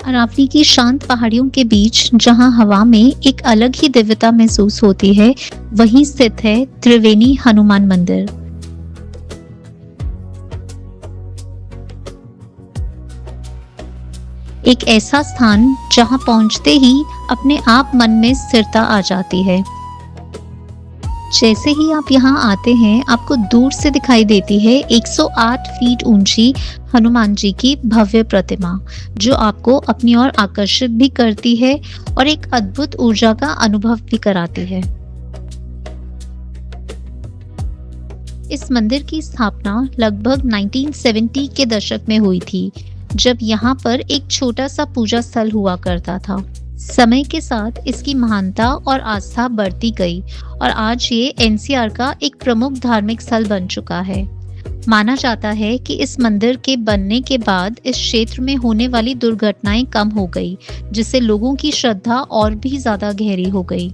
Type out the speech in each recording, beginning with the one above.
अरावली की शांत पहाड़ियों के बीच जहां हवा में एक अलग ही दिव्यता महसूस होती है, वहीं स्थित है त्रिवेणी हनुमान मंदिर। एक ऐसा स्थान जहां पहुंचते ही अपने आप मन में स्थिरता आ जाती है। जैसे ही आप यहाँ आते हैं, आपको दूर से दिखाई देती है 108 फीट ऊंची हनुमान जी की भव्य प्रतिमा, जो आपको अपनी ओर आकर्षित भी करती है और एक अद्भुत ऊर्जा का अनुभव भी कराती है। इस मंदिर की स्थापना लगभग 1970 के दशक में हुई थी, जब यहाँ पर एक छोटा सा पूजा स्थल हुआ करता था। समय के साथ इसकी महानता और आस्था बढ़ती गई और आज ये एनसीआर का एक प्रमुख धार्मिक स्थल बन चुका है। माना जाता है कि इस मंदिर के बनने के बाद इस क्षेत्र में होने वाली दुर्घटनाएं कम हो गई, जिससे लोगों की श्रद्धा और भी ज्यादा गहरी हो गई।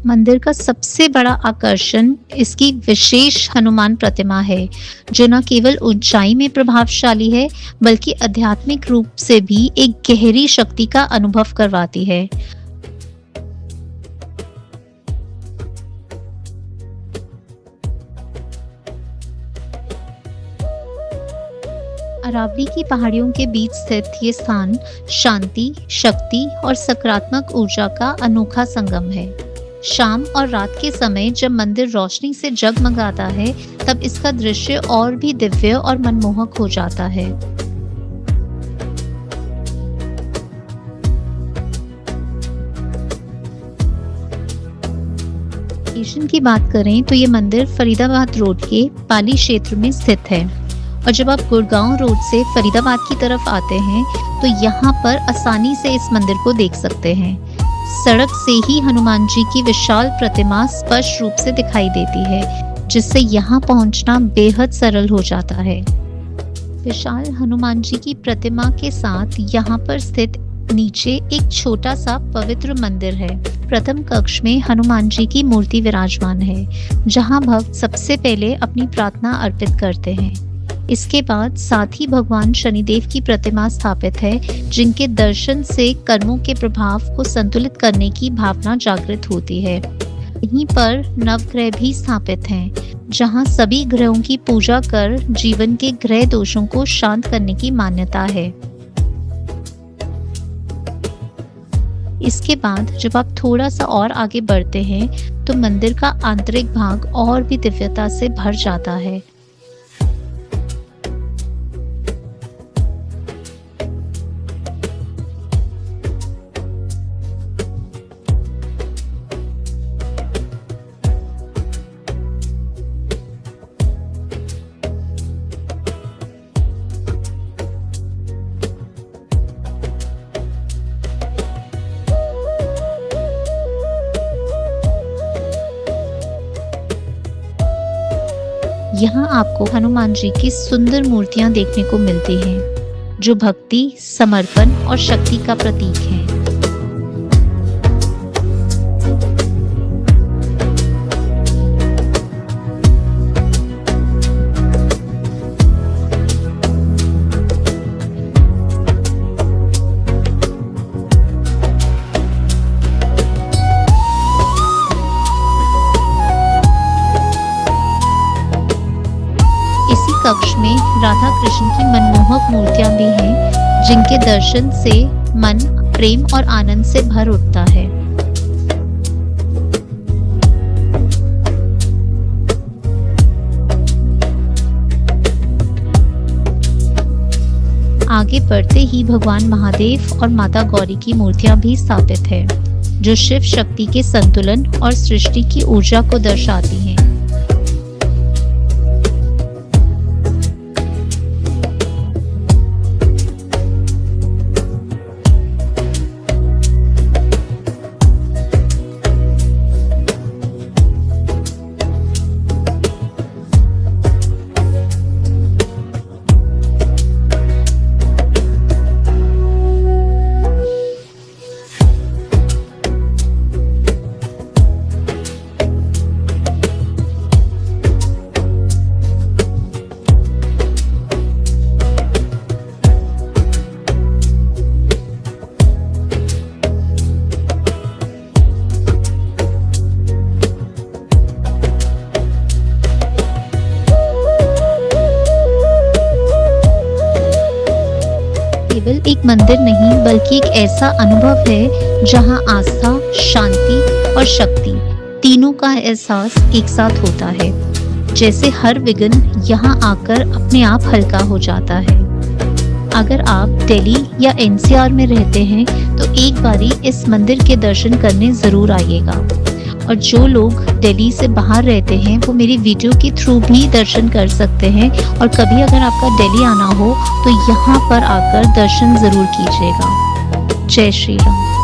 मंदिर का सबसे बड़ा आकर्षण इसकी विशेष हनुमान प्रतिमा है, जो न केवल ऊंचाई में प्रभावशाली है, बल्कि आध्यात्मिक रूप से भी एक गहरी शक्ति का अनुभव करवाती है। अरावली की पहाड़ियों के बीच स्थित ये स्थान शांति, शक्ति और सकारात्मक ऊर्जा का अनोखा संगम है। शाम और रात के समय जब मंदिर रोशनी से जगमगाता है, तब इसका दृश्य और भी दिव्य और मनमोहक हो जाता है। लोकेशन की बात करें तो ये मंदिर फरीदाबाद रोड के पाली क्षेत्र में स्थित है, और जब आप गुड़गांव रोड से फरीदाबाद की तरफ आते हैं, तो यहाँ पर आसानी से इस मंदिर को देख सकते हैं। सड़क से ही हनुमान जी की विशाल प्रतिमा स्पष्ट रूप से दिखाई देती है, जिससे यहाँ पहुँचना बेहद सरल हो जाता है। विशाल हनुमान जी की प्रतिमा के साथ यहाँ पर स्थित नीचे एक छोटा सा पवित्र मंदिर है। प्रथम कक्ष में हनुमान जी की मूर्ति विराजमान है, जहाँ भक्त सबसे पहले अपनी प्रार्थना अर्पित करते हैं। इसके बाद साथ ही भगवान शनिदेव की प्रतिमा स्थापित है, जिनके दर्शन से कर्मों के प्रभाव को संतुलित करने की भावना जागृत होती है। यहीं पर नवग्रह भी स्थापित हैं, जहां सभी ग्रहों की पूजा कर जीवन के ग्रह दोषों को शांत करने की मान्यता है। इसके बाद जब आप थोड़ा सा और आगे बढ़ते हैं, तो मंदिर का आंतरिक भाग और भी दिव्यता से भर जाता है। यहाँ आपको हनुमान जी की सुंदर मूर्तियां देखने को मिलती हैं, जो भक्ति, समर्पण और शक्ति का प्रतीक हैं। इसी कक्ष में राधा कृष्ण की मनमोहक मूर्तियां भी हैं, जिनके दर्शन से मन प्रेम और आनंद से भर उठता है। आगे बढ़ते ही भगवान महादेव और माता गौरी की मूर्तियां भी स्थापित है, जो शिव शक्ति के संतुलन और सृष्टि की ऊर्जा को दर्शाती हैं। एक मंदिर नहीं बल्कि एक ऐसा अनुभव है जहां आस्था, शांति और शक्ति तीनों का एहसास एक साथ होता है। जैसे हर विघ्न यहाँ आकर अपने आप हल्का हो जाता है। अगर आप दिल्ली या एनसीआर में रहते हैं तो एक बारी इस मंदिर के दर्शन करने ज़रूर आइएगा। और जो लोग दिल्ली से बाहर रहते हैं वो मेरी वीडियो के थ्रू भी दर्शन कर सकते हैं। और कभी अगर आपका दिल्ली आना हो तो यहाँ पर आकर दर्शन ज़रूर कीजिएगा। जय श्री राम।